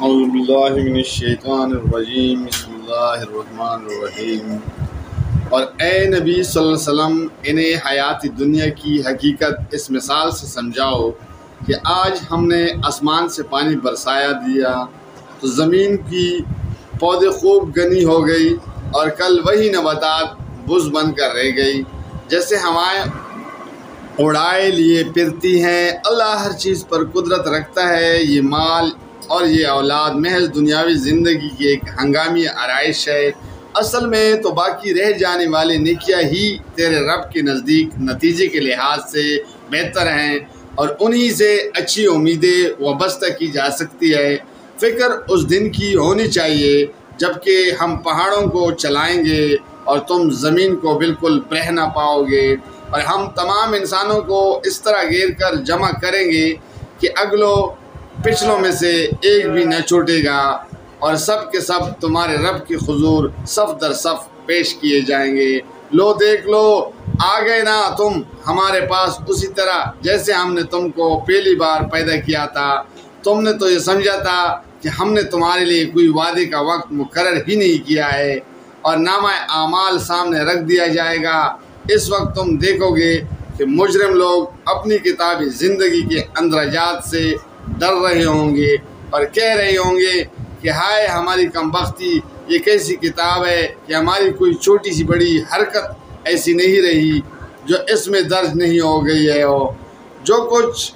اعوذ باللہ من الشیطان الرجیم بسم اللہ الرحمن الرحیم۔ اور اے نبی صلی اللہ علیہ وسلم انہیں حیات دنیا کی حقیقت اس مثال سے سمجھاؤ کہ آج ہم نے آسمان سے پانی برسایا دیا تو زمین کی پودے خوب گنی ہو گئی اور کل وہی نباتات بز بن کر رہ گئی، جیسے ہوائیں اڑائے لیے پھرتی ہیں۔ اللہ ہر چیز پر قدرت رکھتا ہے۔ یہ مال اور یہ اولاد محض دنیاوی زندگی کی ایک ہنگامی آرائش ہے، اصل میں تو باقی رہ جانے والے نیکیاں ہی تیرے رب کے نزدیک نتیجے کے لحاظ سے بہتر ہیں اور انہی سے اچھی امیدیں وابستہ کی جا سکتی ہے۔ فکر اس دن کی ہونی چاہیے جبکہ ہم پہاڑوں کو چلائیں گے اور تم زمین کو بالکل برہ نہ پاؤ گے، اور ہم تمام انسانوں کو اس طرح گھیر کر جمع کریں گے کہ اگلوں پچھلوں میں سے ایک بھی نہ چھوٹے گا، اور سب کے سب تمہارے رب کی حضور صف در صف پیش کیے جائیں گے۔ لو دیکھ لو، آ گئے نا تم ہمارے پاس اسی طرح جیسے ہم نے تم کو پہلی بار پیدا کیا تھا۔ تم نے تو یہ سمجھا تھا کہ ہم نے تمہارے لیے کوئی وعدے کا وقت مقرر ہی نہیں کیا ہے، اور نامہ اعمال سامنے رکھ دیا جائے گا۔ اس وقت تم دیکھو گے کہ مجرم لوگ اپنی کتابی زندگی کے اندراجات سے ڈر رہے ہوں گے اور کہہ رہے ہوں گے کہ ہائے ہماری کمبختی، یہ کیسی کتاب ہے کہ ہماری کوئی چھوٹی سی بڑی حرکت ایسی نہیں رہی جو اس میں درج نہیں ہو گئی ہے۔ جو کچھ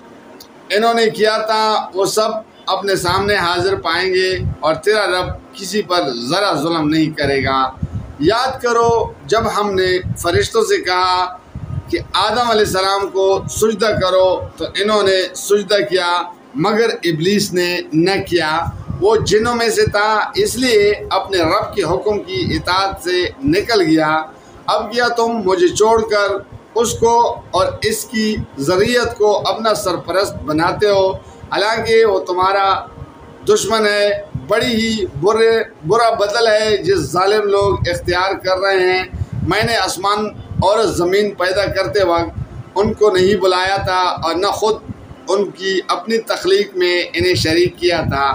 انہوں نے کیا تھا وہ سب اپنے سامنے حاضر پائیں گے، اور تیرا رب کسی پر ذرا ظلم نہیں کرے گا۔ یاد کرو جب ہم نے فرشتوں سے کہا کہ آدم علیہ السلام کو سجدہ کرو تو انہوں نے سجدہ کیا، مگر ابلیس نے نہ کیا۔ وہ جنوں میں سے تھا، اس لیے اپنے رب کے حکم کی اطاعت سے نکل گیا۔ اب کیا تم مجھے چھوڑ کر اس کو اور اس کی ذریت کو اپنا سرپرست بناتے ہو، حالانکہ وہ تمہارا دشمن ہے۔ بڑی ہی برا بدل ہے جس ظالم لوگ اختیار کر رہے ہیں۔ میں نے آسمان اور زمین پیدا کرتے وقت ان کو نہیں بلایا تھا اور نہ خود ان کی اپنی تخلیق میں انہیں شریک کیا تھا۔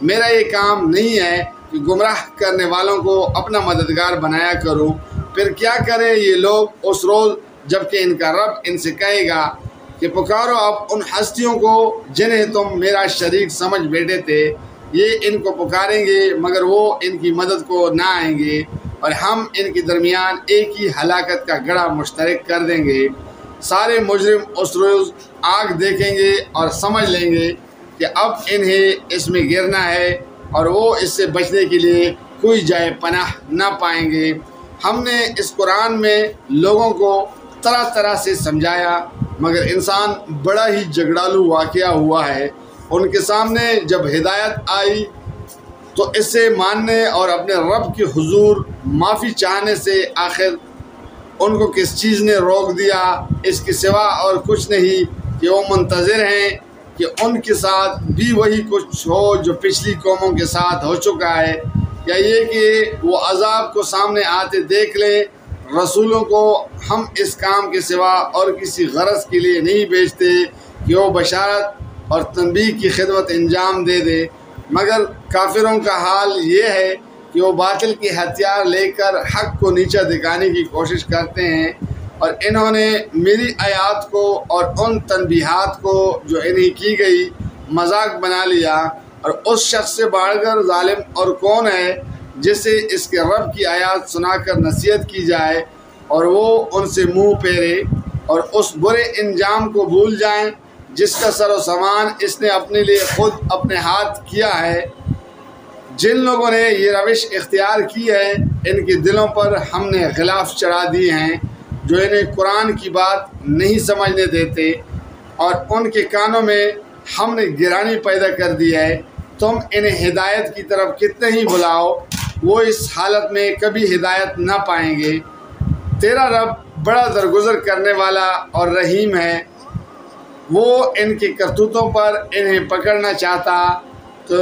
میرا یہ کام نہیں ہے کہ گمراہ کرنے والوں کو اپنا مددگار بنایا کروں۔ پھر کیا کریں یہ لوگ اس روز جبکہ ان کا رب ان سے کہے گا کہ پکارو اب ان ہستیوں کو جنہیں تم میرا شریک سمجھ بیٹھے تھے۔ یہ ان کو پکاریں گے مگر وہ ان کی مدد کو نہ آئیں گے، اور ہم ان کے درمیان ایک ہی ہلاکت کا گڑھا مشترک کر دیں گے۔ سارے مجرم اس روز آگ دیکھیں گے اور سمجھ لیں گے کہ اب انہیں اس میں گرنا ہے، اور وہ اس سے بچنے کے لیے کوئی جائے پناہ نہ پائیں گے۔ ہم نے اس قرآن میں لوگوں کو طرح طرح سے سمجھایا، مگر انسان بڑا ہی جھگڑالو واقعہ ہوا ہے۔ ان کے سامنے جب ہدایت آئی تو اسے ماننے اور اپنے رب کے حضور معافی چاہنے سے آخر ان کو کس چیز نے روک دیا؟ اس کے سوا اور کچھ نہیں کہ وہ منتظر ہیں کہ ان کے ساتھ بھی وہی کچھ ہو جو پچھلی قوموں کے ساتھ ہو چکا ہے، یا یہ کہ وہ عذاب کو سامنے آتے دیکھ لیں۔ رسولوں کو ہم اس کام کے سوا اور کسی غرض کے لیے نہیں بھیجتے کہ وہ بشارت اور تنبیہ کی خدمت انجام دے دے، مگر کافروں کا حال یہ ہے کہ وہ باطل کے ہتھیار لے کر حق کو نیچا دکھانے کی کوشش کرتے ہیں، اور انہوں نے میری آیات کو اور ان تنبیہات کو جو انہیں کی گئی مذاق بنا لیا۔ اور اس شخص سے بڑھ کر ظالم اور کون ہے جسے اس کے رب کی آیات سنا کر نصیحت کی جائے اور وہ ان سے منہ پھیرے اور اس برے انجام کو بھول جائیں جس کا سر و سامان اس نے اپنے لیے خود اپنے ہاتھ کیا ہے۔ جن لوگوں نے یہ روش اختیار کی ہے ان کے دلوں پر ہم نے غلاف چڑھا دیے ہیں جو انہیں قرآن کی بات نہیں سمجھنے دیتے، اور ان کے کانوں میں ہم نے گرانی پیدا کر دی ہے۔ تم انہیں ہدایت کی طرف کتنے ہی بلاؤ، وہ اس حالت میں کبھی ہدایت نہ پائیں گے۔ تیرا رب بڑا درگزر کرنے والا اور رحیم ہے۔ وہ ان کے کرتوتوں پر انہیں پکڑنا چاہتا تو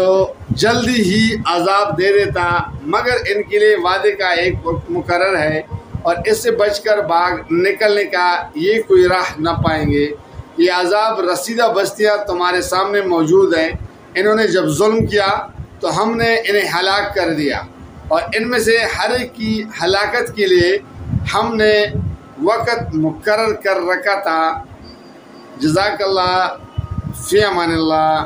جلدی ہی عذاب دے دیتا، مگر ان کے لیے وعدے کا ایک وقت مقرر ہے، اور اس سے بچ کر بھاگ نکلنے کا یہ کوئی راہ نہ پائیں گے۔ یہ عذاب رسیدہ بستیاں تمہارے سامنے موجود ہیں۔ انہوں نے جب ظلم کیا تو ہم نے انہیں ہلاک کر دیا، اور ان میں سے ہر ایک کی ہلاکت کے لیے ہم نے وقت مقرر کر رکھا تھا۔ جزاک اللہ، فی امان اللہ۔